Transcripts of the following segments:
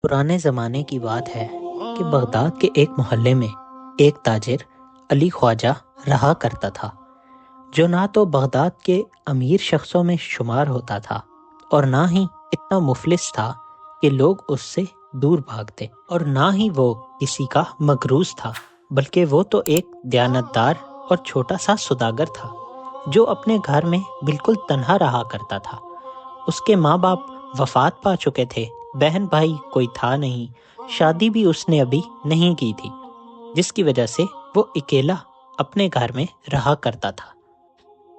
پرانے زمانے کی بات ہے کہ بغداد کے ایک محلے میں ایک تاجر علی خواجہ رہا کرتا تھا، جو نہ تو بغداد کے امیر شخصوں میں شمار ہوتا تھا اور نہ ہی اتنا مفلس تھا کہ لوگ اس سے دور بھاگتے، اور نہ ہی وہ کسی کا مقروض تھا، بلکہ وہ تو ایک دیانتدار اور چھوٹا سا سوداگر تھا جو اپنے گھر میں بالکل تنہا رہا کرتا تھا۔ اس کے ماں باپ وفات پا چکے تھے، بہن بھائی کوئی تھا نہیں، شادی بھی اس نے ابھی نہیں کی تھی، جس کی وجہ سے وہ اکیلا اپنے گھر میں رہا کرتا تھا۔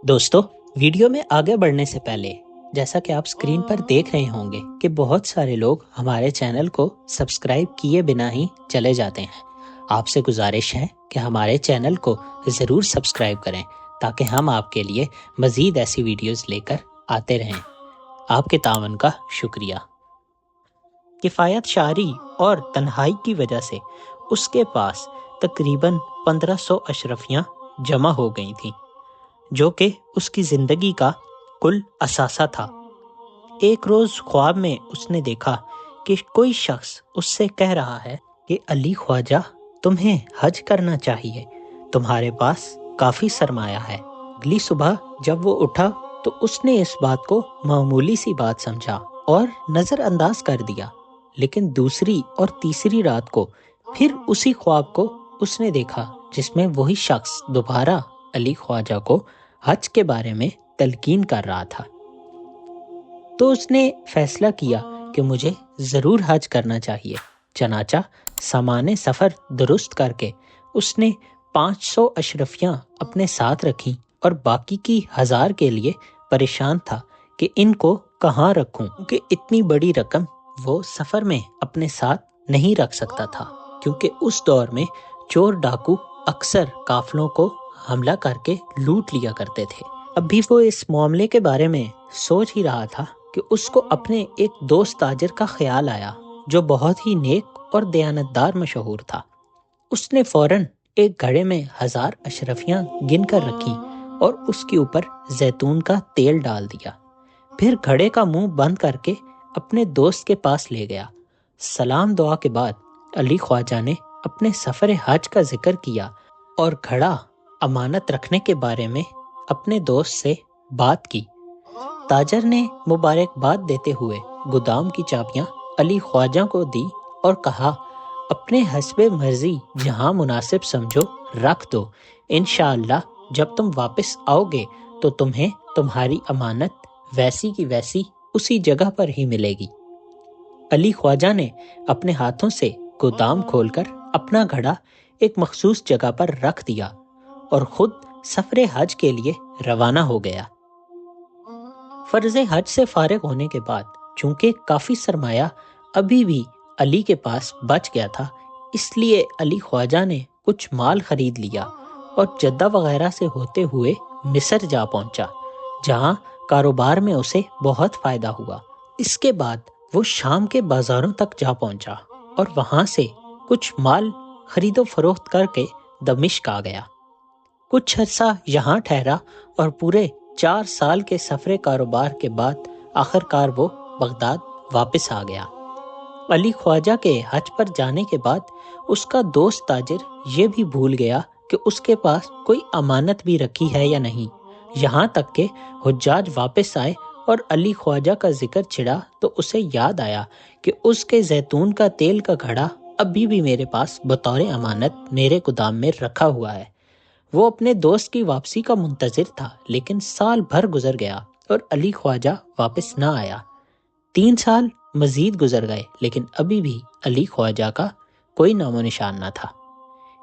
دوستو، ویڈیو میں آگے بڑھنے سے پہلے جیسا کہ آپ سکرین پر دیکھ رہے ہوں گے کہ بہت سارے لوگ ہمارے چینل کو سبسکرائب کیے بنا ہی چلے جاتے ہیں۔ آپ سے گزارش ہے کہ ہمارے چینل کو ضرور سبسکرائب کریں تاکہ ہم آپ کے لیے مزید ایسی ویڈیوز لے کر آتے رہیں۔ آپ کے تعاون کا شکریہ۔ کفایت شعری اور تنہائی کی وجہ سے اس کے پاس تقریباً 1500 اشرفیاں جمع ہو گئی تھیں، جو کہ اس کی زندگی کا کل اثاثہ تھا۔ ایک روز خواب میں اس نے دیکھا کہ کوئی شخص اس سے کہہ رہا ہے کہ علی خواجہ، تمہیں حج کرنا چاہیے، تمہارے پاس کافی سرمایہ ہے۔ اگلی صبح جب وہ اٹھا تو اس نے اس بات کو معمولی سی بات سمجھا اور نظر انداز کر دیا، لیکن دوسری اور تیسری رات کو پھر اسی خواب کو اس نے دیکھا، جس میں وہی شخص دوبارہ علی خواجہ کو حج کے بارے میں تلقین کر رہا تھا۔ تو اس نے فیصلہ کیا کہ مجھے ضرور حج کرنا چاہیے۔ چنانچہ سامان سفر درست کر کے اس نے 500 اشرفیاں اپنے ساتھ رکھیں اور باقی کی 1000 کے لیے پریشان تھا کہ ان کو کہاں رکھوں، کیونکہ اتنی بڑی رقم وہ سفر میں اپنے ساتھ نہیں رکھ سکتا تھا، کیونکہ اس دور میں چور ڈاکو اکثر قافلوں کو حملہ کر کے لوٹ لیا کرتے تھے۔ اب بھی وہ اس معاملے کے بارے میں سوچ ہی رہا تھا کہ اس کو اپنے ایک دوست تاجر کا خیال آیا جو بہت ہی نیک اور دیانتدار مشہور تھا۔ اس نے فوراً ایک گھڑے میں 1000 اشرفیاں گن کر رکھی اور اس کے اوپر زیتون کا تیل ڈال دیا، پھر گھڑے کا منہ بند کر کے اپنے دوست کے پاس لے گیا۔ سلام دعا کے بعد علی خواجہ نے اپنے سفر حج کا ذکر کیا اور گھڑا امانت رکھنے کے بارے میں اپنے دوست سے بات کی۔ تاجر نے مبارکباد دیتے ہوئے گودام کی چابیاں علی خواجہ کو دی اور کہا، اپنے حسب مرضی جہاں مناسب سمجھو رکھ دو، انشاءاللہ جب تم واپس آؤ گے تو تمہیں تمہاری امانت ویسی کی ویسی اسی جگہ پر ہی ملے گی۔ علی خواجہ نے اپنے ہاتھوں سے گودام کھول کر اپنا گھڑا ایک مخصوص جگہ پر رکھ دیا اور خود سفر حج کے لیے روانہ ہو گیا۔ فرض حج سے فارغ ہونے کے بعد چونکہ کافی سرمایہ ابھی بھی علی کے پاس بچ گیا تھا، اس لیے علی خواجہ نے کچھ مال خرید لیا اور جدہ وغیرہ سے ہوتے ہوئے مصر جا پہنچا، جہاں کاروبار میں اسے بہت فائدہ ہوا۔ اس کے بعد وہ شام کے بازاروں تک جا پہنچا اور وہاں سے کچھ مال خرید و فروخت کر کے دمشق آ گیا۔ کچھ عرصہ یہاں ٹھہرا اور پورے 4 سال کے سفر کاروبار کے بعد آخرکار وہ بغداد واپس آ گیا۔ علی خواجہ کے حج پر جانے کے بعد اس کا دوست تاجر یہ بھی بھول گیا کہ اس کے پاس کوئی امانت بھی رکھی ہے یا نہیں، یہاں تک کہ حجاج واپس آئے اور علی خواجہ کا ذکر چھڑا تو اسے یاد آیا کہ اس کے زیتون کا تیل کا گھڑا ابھی بھی میرے پاس بطور امانت میرے گودام میں رکھا ہوا ہے۔ وہ اپنے دوست کی واپسی کا منتظر تھا، لیکن سال بھر گزر گیا اور علی خواجہ واپس نہ آیا۔ 3 سال مزید گزر گئے، لیکن ابھی بھی علی خواجہ کا کوئی نام و نشان نہ تھا۔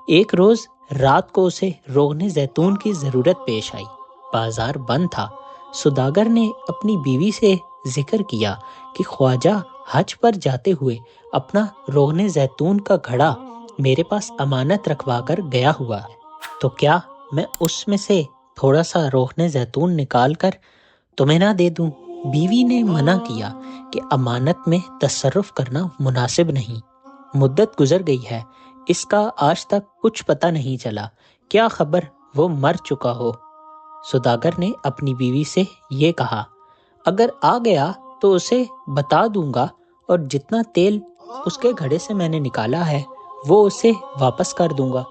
ایک روز رات کو اسے روغن زیتون کی ضرورت پیش آئی، بازار بند تھا۔ سوداگر نے اپنی بیوی سے ذکر کیا کہ خواجہ حج پر جاتے ہوئے اپنا روغن زیتون کا گھڑا میرے پاس امانت رکھوا کر گیا ہوا ہے، تو کیا میں اس میں سے تھوڑا سا روغن زیتون نکال کر تمہیں نہ دے دوں؟ بیوی نے منع کیا کہ امانت میں تصرف کرنا مناسب نہیں، مدت گزر گئی ہے، اس کا آج تک کچھ پتہ نہیں چلا، کیا خبر وہ مر چکا ہو۔ سوداگر نے اپنی بیوی سے یہ کہا، اگر آ گیا تو اسے بتا دوں گا اور جتنا تیل اس کے گھڑے سے میں نے نکالا ہے وہ اسے واپس کر دوں گا۔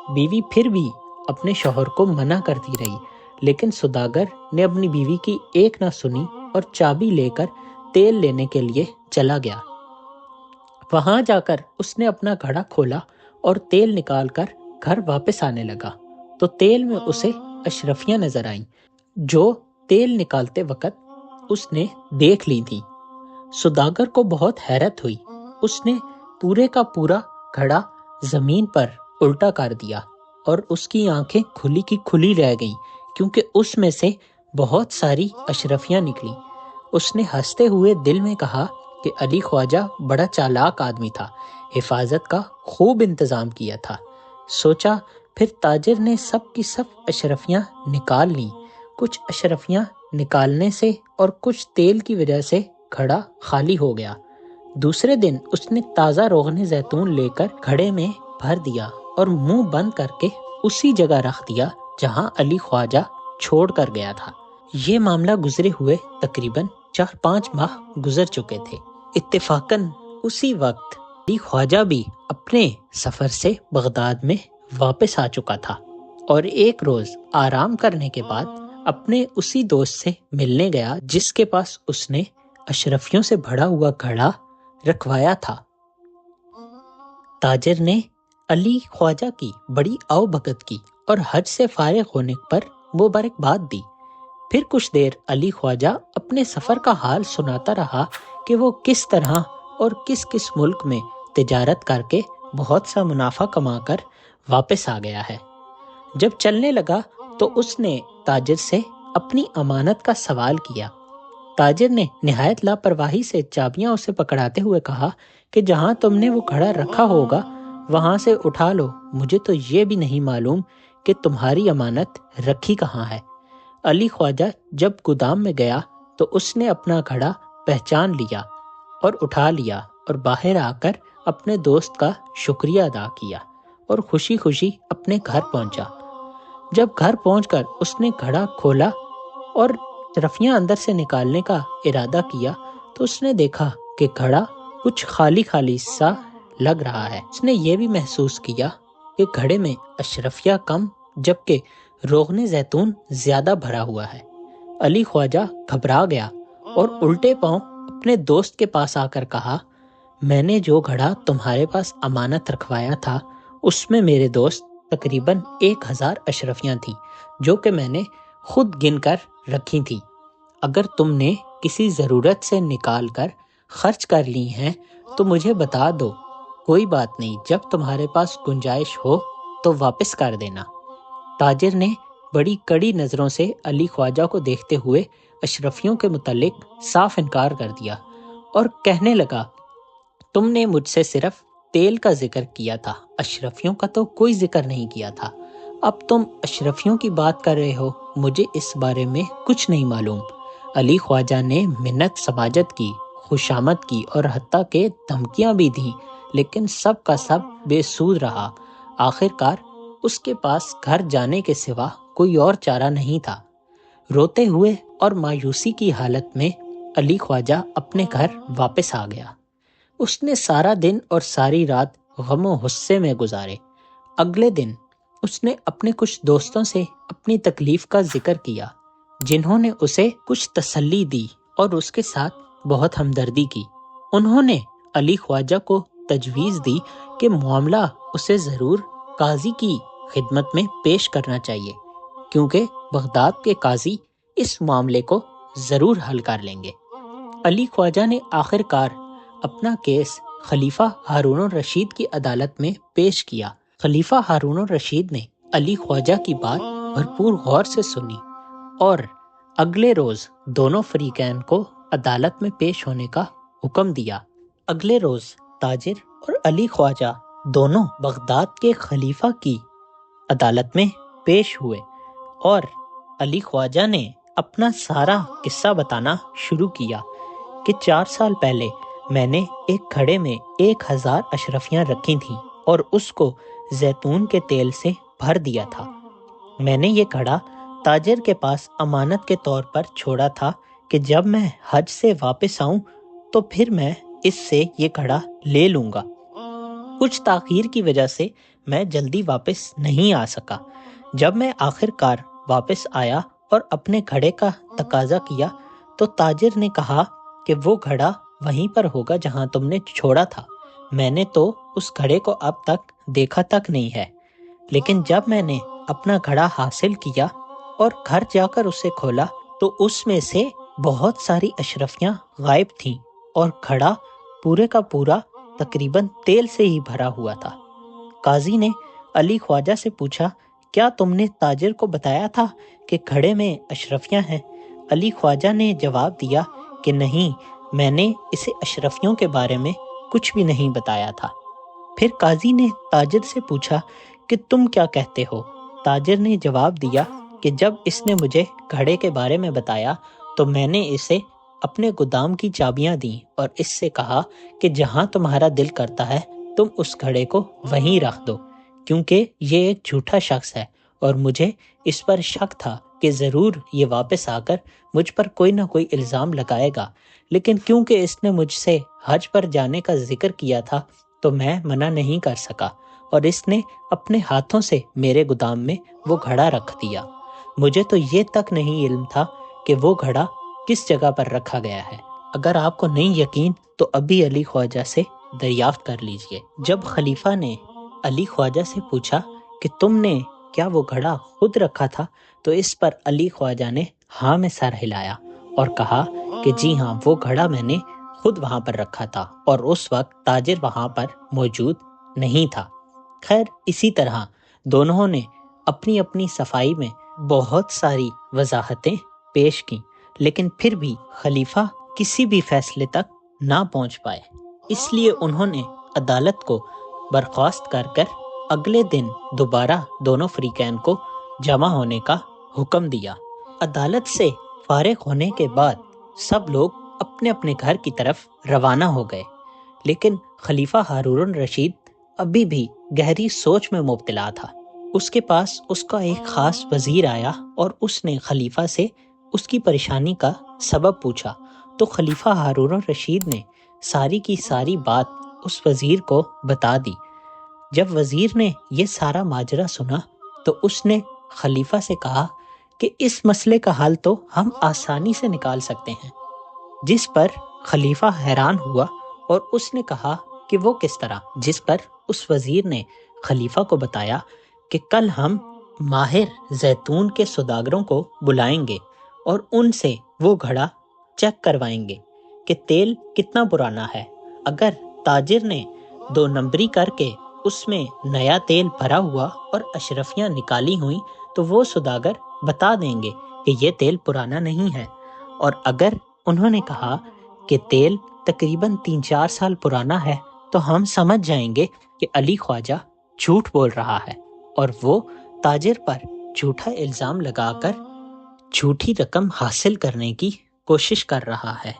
بیوی پھر بھی اپنے شوہر کو منع کرتی رہی، لیکن سوداگر نے اپنی بیوی کی ایک نہ سنی اور چابی لے کر تیل لینے کے لیے چلا گیا۔ وہاں جا کر اس نے اپنا گھڑا کھولا اور تیل نکال کر گھر واپس آنے لگا تو تیل میں اسے اشرفیاں نظر آئیں جو تیل نکالتے وقت اس نے دیکھ لی تھی۔ سوداگر کو بہت حیرت ہوئی، اس نے پورے کا پورا گھڑا زمین پر الٹا کر دیا اور اس کی آنکھیں کھلی کی کھلی رہ گئیں کیونکہ اس میں سے بہت ساری اشرفیاں نکلیں۔ اس نے ہنستے ہوئے دل میں کہا کہ علی خواجہ بڑا چالاک آدمی تھا، حفاظت کا خوب انتظام کیا تھا۔ سوچا پھر تاجر نے سب کی سب اشرفیاں نکال لیں۔ کچھ اشرفیاں نکالنے سے اور کچھ تیل کی وجہ سے گھڑا خالی ہو گیا۔ دوسرے دن اس نے تازہ روغن زیتون لے کر گھڑے میں بھر دیا اور منہ بند کر کے اسی جگہ رکھ دیا جہاں علی خواجہ چھوڑ کر گیا تھا۔ یہ معاملہ گزرے ہوئے تقریباً 4-5 ماہ گزر چکے تھے۔ اتفاقاً اسی وقت علی خواجہ بھی اپنے سفر سے بغداد میں واپس آ چکا تھا اور ایک روز آرام کرنے کے بعد اپنے اسی دوست سے ملنے گیا جس کے پاس اس نے اشرفیوں سے بھرا ہوا گھڑا رکھوایا تھا۔ تاجر نے علی خواجہ کی بڑی آؤ بھگت کی اور حج سے فارغ ہونے پر مبارکباد دی۔ پھر کچھ دیر علی خواجہ اپنے سفر کا حال سناتا رہا کہ وہ کس طرح اور کس کس ملک میں تجارت کر کے بہت سا منافع کما کر واپس آ گیا ہے۔ جب چلنے لگا تو اس نے تاجر سے اپنی امانت کا سوال کیا۔ تاجر نے نہایت لاپرواہی سے چابیاں اسے پکڑاتے ہوئے کہا کہ جہاں تم نے وہ گھڑا رکھا ہوگا وہاں سے اٹھا لو، مجھے تو یہ بھی نہیں معلوم کہ تمہاری امانت رکھی کہاں ہے۔ علی خواجہ جب گودام میں گیا تو اس نے اپنا گھڑا پہچان لیا اور اٹھا لیا اور باہر آ کر اپنے دوست کا شکریہ ادا کیا اور خوشی خوشی اپنے گھر پہنچا۔ جب گھر پہنچ کر اس نے گھڑا کھولا اور اشرفیاں اندر سے نکالنے کا ارادہ کیا تو اس نے دیکھا کہ گھڑا کچھ خالی خالی سا لگ رہا ہے۔ اس نے یہ بھی محسوس کیا کہ گھڑے میں اشرفیہ کم جبکہ روغن زیتون زیادہ بھرا ہوا ہے۔ علی خواجہ گھبرا گیا اور الٹے پاؤں اپنے دوست کے پاس آ کر کہا، میں نے جو گھڑا تمہارے پاس امانت رکھوایا تھا اس میں میرے دوست تقریباً 1000 اشرفیاں تھیں جو کہ میں نے خود گن کر رکھی تھی۔ اگر تم نے کسی ضرورت سے نکال کر خرچ کر لی ہیں تو مجھے بتا دو، کوئی بات نہیں، جب تمہارے پاس گنجائش ہو تو واپس کر دینا۔ تاجر نے بڑی کڑی نظروں سے علی خواجہ کو دیکھتے ہوئے اشرفیوں کے متعلق صاف انکار کر دیا اور کہنے لگا، تم نے مجھ سے صرف تیل کا ذکر کیا تھا، اشرفیوں کا تو کوئی ذکر نہیں کیا تھا۔ اب تم اشرفیوں کی بات کر رہے ہو، مجھے اس بارے میں کچھ نہیں معلوم۔ علی خواجہ نے منت سماجت کی، خوشامد کی اور حتیٰ کہ دھمکیاں بھی دیں، لیکن سب کا سب بے سود رہا۔ آخر کار اس کے پاس گھر جانے کے سوا کوئی اور چارہ نہیں تھا۔ روتے ہوئے اور مایوسی کی حالت میں علی خواجہ اپنے گھر واپس آ گیا۔ اس نے سارا دن اور ساری رات غم و غصے میں گزارے۔ اگلے دن اس نے اپنے کچھ دوستوں سے اپنی تکلیف کا ذکر کیا جنہوں نے اسے کچھ تسلی دی اور اس کے ساتھ بہت ہمدردی کی۔ انہوں نے علی خواجہ کو تجویز دی کہ معاملہ اسے ضرور قاضی کی خدمت میں پیش کرنا چاہیے کیونکہ بغداد کے قاضی اس معاملے کو ضرور حل کر لیں گے۔ علی خواجہ نے آخر کار اپنا کیس خلیفہ ہارون الرشید کی عدالت میں پیش کیا۔ خلیفہ ہارون الرشید نے علی خواجہ کی بات بھرپور غور سے سنی اور اگلے روز دونوں فریقین کو عدالت میں پیش ہونے کا حکم دیا۔ اگلے روز تاجر اور علی خواجہ دونوں بغداد کے خلیفہ کی عدالت میں پیش ہوئے اور علی خواجہ نے اپنا سارا قصہ بتانا شروع کیا کہ 4 سال پہلے میں نے ایک گھڑے میں 1000 اشرفیاں رکھی تھیں اور اس کو زیتون کے تیل سے بھر دیا تھا۔ میں نے یہ گھڑا تاجر کے پاس امانت کے طور پر چھوڑا تھا کہ جب میں حج سے واپس آؤں تو پھر میں اس سے یہ گھڑا لے لوں گا۔ کچھ تاخیر کی وجہ سے میں جلدی واپس نہیں آ سکا۔ جب میں آخر کار واپس آیا اور اپنے گھڑے کا تقاضا کیا تو تاجر نے کہا کہ وہ گھڑا وہیں پر ہوگا جہاں تم نے چھوڑا تھا۔ میں نے تو اس گھڑے کو اب تک دیکھا تک نہیں ہے، لیکن جب میں نے اپنا گھڑا حاصل کیا اور گھر جا کر اسے کھولا تو اس میں سے بہت ساری اشرفیاں غائب تھیں اور گھڑا پورے کا پورا تقریباً تیل سے ہی بھرا ہوا تھا۔ قاضی نے علی خواجہ سے پوچھا، کیا تم نے تاجر کو بتایا تھا کہ گھڑے میں اشرفیاں ہیں؟ علی خواجہ نے جواب دیا کہ نہیں، میں نے اسے اشرفیوں کے بارے میں کچھ بھی نہیں بتایا تھا۔ پھر قاضی نے تاجر سے پوچھا کہ تم کیا کہتے ہو؟ تاجر نے جواب دیا کہ جب اس نے مجھے گھڑے کے بارے میں بتایا تو میں نے اسے اپنے گودام کی چابیاں دیں اور اس سے کہا کہ جہاں تمہارا دل کرتا ہے تم اس گھڑے کو وہیں رکھ دو، کیونکہ یہ ایک جھوٹا شخص ہے اور مجھے اس پر شک تھا کہ ضرور یہ واپس آ کر مجھ پر کوئی نہ کوئی الزام لگائے گا، لیکن کیونکہ اس نے مجھ سے حج پر جانے کا ذکر کیا تھا تو میں منع نہیں کر سکا اور اس نے اپنے ہاتھوں سے میرے گودام میں وہ گھڑا رکھ دیا۔ مجھے تو یہ تک نہیں علم تھا کہ وہ گھڑا کس جگہ پر رکھا گیا ہے۔ اگر آپ کو نہیں یقین تو ابھی علی خواجہ سے دریافت کر لیجئے۔ جب خلیفہ نے علی خواجہ سے پوچھا کہ تم نے کیا وہ گھڑا خود رکھا تھا تو اس پر علی خواجہ نے ہاں میں سر ہلایا اور کہا کہ جی ہاں، وہ گھڑا میں نے خود وہاں پر رکھا تھا اور اس وقت تاجر وہاں پر موجود نہیں تھا۔ خیر، اسی طرح دونوں نے اپنی اپنی صفائی میں بہت ساری وضاحتیں پیش کیں، لیکن پھر بھی خلیفہ کسی بھی فیصلے تک نہ پہنچ پائے۔ اس لیے انہوں نے عدالت کو برخاست کر کر اگلے دن دوبارہ دونوں فریقین کو جمع ہونے کا حکم دیا۔ عدالت سے فارغ ہونے کے بعد سب لوگ اپنے اپنے گھر کی طرف روانہ ہو گئے، لیکن خلیفہ ہارون الرشید ابھی بھی گہری سوچ میں مبتلا تھا۔ اس کے پاس اس کا ایک خاص وزیر آیا اور اس نے خلیفہ سے اس کی پریشانی کا سبب پوچھا تو خلیفہ ہارون الرشید نے ساری کی ساری بات اس وزیر کو بتا دی۔ جب وزیر نے یہ سارا ماجرا سنا تو اس نے خلیفہ سے کہا کہ اس مسئلے کا حل تو ہم آسانی سے نکال سکتے ہیں، جس پر خلیفہ حیران ہوا اور اس نے کہا کہ وہ کس طرح؟ جس پر اس وزیر نے خلیفہ کو بتایا کہ کل ہم ماہر زیتون کے سوداگروں کو بلائیں گے اور ان سے وہ گھڑا چیک کروائیں گے کہ تیل کتنا پرانا ہے۔ اگر تاجر نے 2 نمبری کر کے اس میں نیا تیل بھرا ہوا اور اشرفیاں نکالی ہوئیں تو وہ سوداگر بتا دیں گے کہ یہ تیل پرانا نہیں ہے، اور اگر انہوں نے کہا کہ تیل تقریباً 3-4 سال پرانا ہے تو ہم سمجھ جائیں گے کہ علی خواجہ جھوٹ بول رہا ہے اور وہ تاجر پر جھوٹا الزام لگا کر جھوٹی رقم حاصل کرنے کی کوشش کر رہا ہے،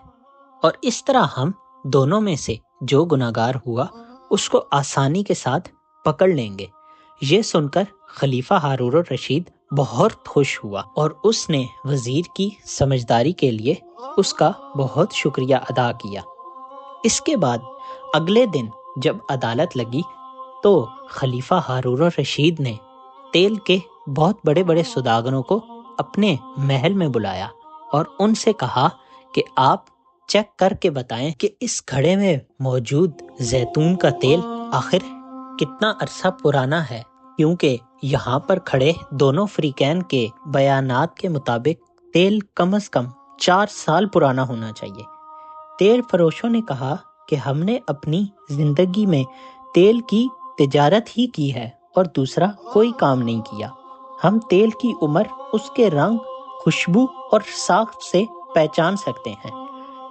اور اس طرح ہم دونوں میں سے جو گناہگار ہوا اس کو آسانی کے ساتھ پکڑ لیں گے۔ یہ سن کر خلیفہ ہارون الرشید بہت خوش ہوا اور اس نے وزیر کی سمجھداری کے لیے اس کا بہت شکریہ ادا کیا۔ اس کے بعد اگلے دن جب عدالت لگی تو خلیفہ ہارون الرشید نے تیل کے بہت بڑے بڑے سوداگروں کو اپنے محل میں بلایا اور ان سے کہا کہ آپ چیک کر کے بتائیں کہ اس گھڑے میں موجود زیتون کا تیل آخر کتنا عرصہ پرانا ہے، کیونکہ یہاں پر کھڑے دونوں فریقین کے بیانات کے مطابق تیل کم از کم 4 سال پرانا ہونا چاہیے۔ تیل فروشوں نے کہا کہ ہم نے اپنی زندگی میں تیل کی تجارت ہی کی ہے اور دوسرا کوئی کام نہیں کیا۔ ہم تیل کی عمر اس کے رنگ، خوشبو اور ساخت سے پہچان سکتے ہیں۔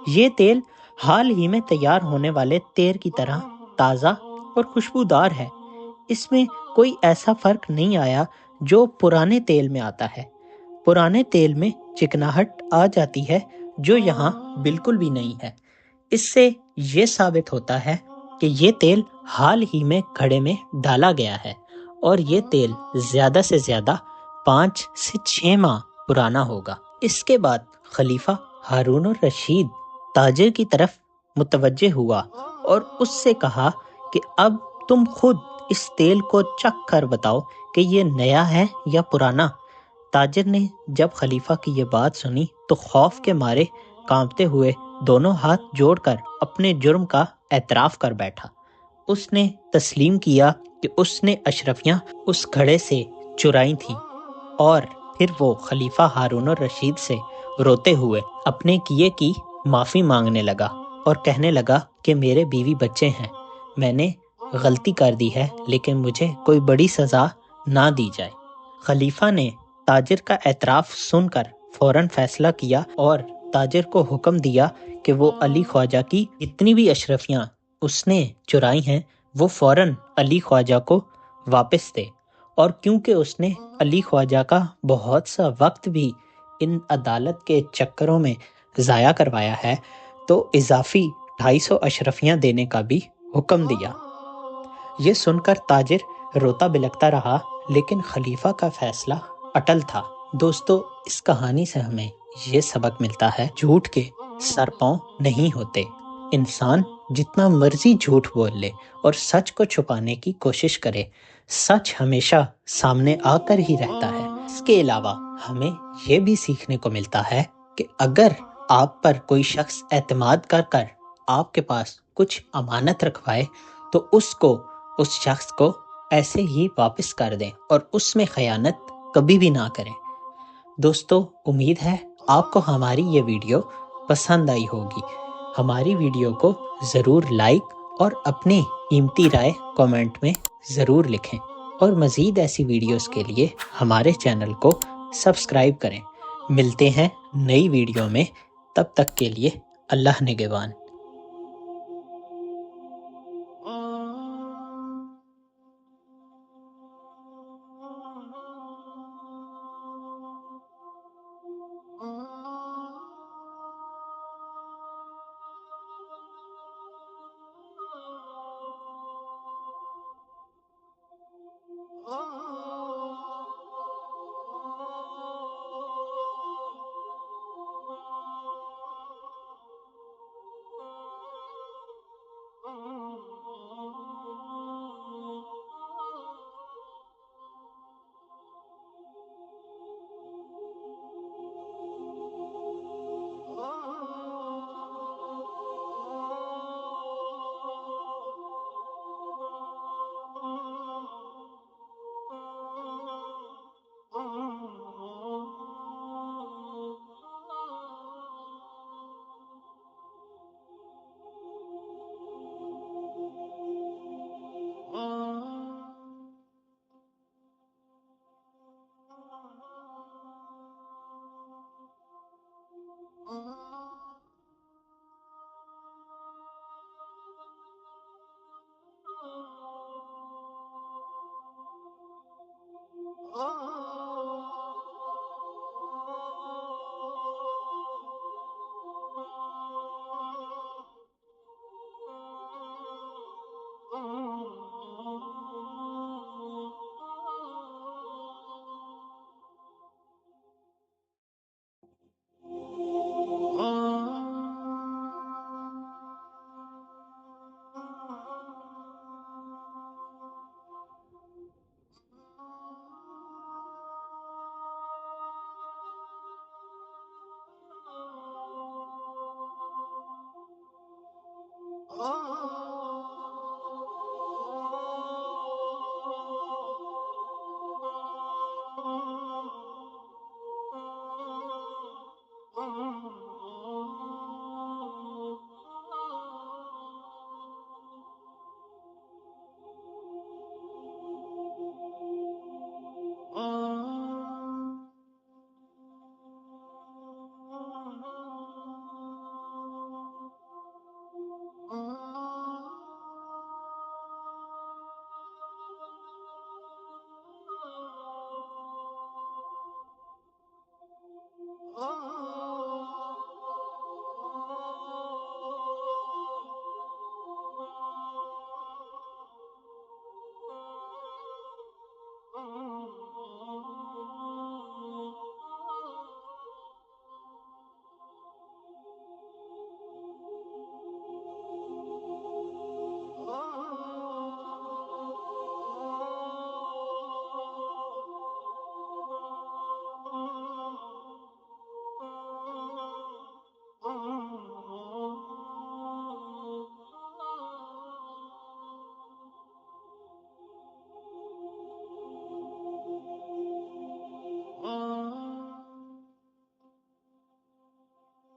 یہ تیل حال ہی میں تیار ہونے والے تیل کی طرح تازہ اور خوشبودار ہے۔ اس میں کوئی ایسا فرق نہیں آیا جو پرانے تیل میں آتا ہے۔ پرانے تیل میں چکناہٹ آ جاتی ہے جو یہاں بالکل بھی نہیں ہے۔ اس سے یہ ثابت ہوتا ہے کہ یہ تیل حال ہی میں گھڑے میں ڈالا گیا ہے اور یہ تیل زیادہ سے زیادہ 5 سے 6 ماہ پرانا ہوگا۔ اس کے بعد خلیفہ ہارون الرشید تاجر کی طرف متوجہ ہوا اور اس سے کہا کہ اب تم خود اس تیل کو چکھ کر بتاؤ کہ یہ نیا ہے یا پرانا۔ تاجر نے جب خلیفہ کی یہ بات سنی تو خوف کے مارے کانپتے ہوئے دونوں ہاتھ جوڑ کر اپنے جرم کا اعتراف کر بیٹھا۔ اس نے تسلیم کیا کہ اس نے اشرفیاں اس گھڑے سے چرائی تھیں، اور پھر وہ خلیفہ ہارون الرشید سے روتے ہوئے اپنے کیے کی معافی مانگنے لگا اور کہنے لگا کہ میرے بیوی بچے ہیں، میں نے غلطی کر دی ہے، لیکن مجھے کوئی بڑی سزا نہ دی جائے۔ خلیفہ نے تاجر کا اعتراف سن کر فوراً فیصلہ کیا اور تاجر کو حکم دیا کہ وہ علی خواجہ کی جتنی بھی اشرفیاں اس نے چرائی ہیں وہ فوراً علی خواجہ کو واپس دے، اور کیونکہ اس نے علی خواجہ کا بہت سا وقت بھی ان عدالت کے چکروں میں ضائع کروایا ہے تو اضافی 250 اشرفیاں دینے کا بھی حکم دیا۔ یہ سن کر تاجر روتا بلکتا رہا، لیکن خلیفہ کا فیصلہ اٹل تھا۔ دوستو، اس کہانی سے ہمیں یہ سبق ملتا ہے، جھوٹ کے سر پاؤں نہیں ہوتے۔ انسان جتنا مرضی جھوٹ بول لے اور سچ کو چھپانے کی کوشش کرے، سچ ہمیشہ سامنے آ کر ہی رہتا ہے۔ اس کے علاوہ ہمیں یہ بھی سیکھنے کو ملتا ہے کہ اگر آپ پر کوئی شخص اعتماد کر کر آپ کے پاس کچھ امانت رکھوائے تو اس شخص کو ایسے ہی واپس کر دیں اور اس میں خیانت کبھی بھی نہ کریں۔ دوستو، امید ہے آپ کو ہماری یہ ویڈیو پسند آئی ہوگی۔ ہماری ویڈیو کو ضرور لائک اور اپنی قیمتی رائے کامنٹ میں ضرور لکھیں، اور مزید ایسی ویڈیوز کے لیے ہمارے چینل کو سبسکرائب کریں۔ ملتے ہیں نئی ویڈیو میں، تب تک کے لیے اللہ نگہبان۔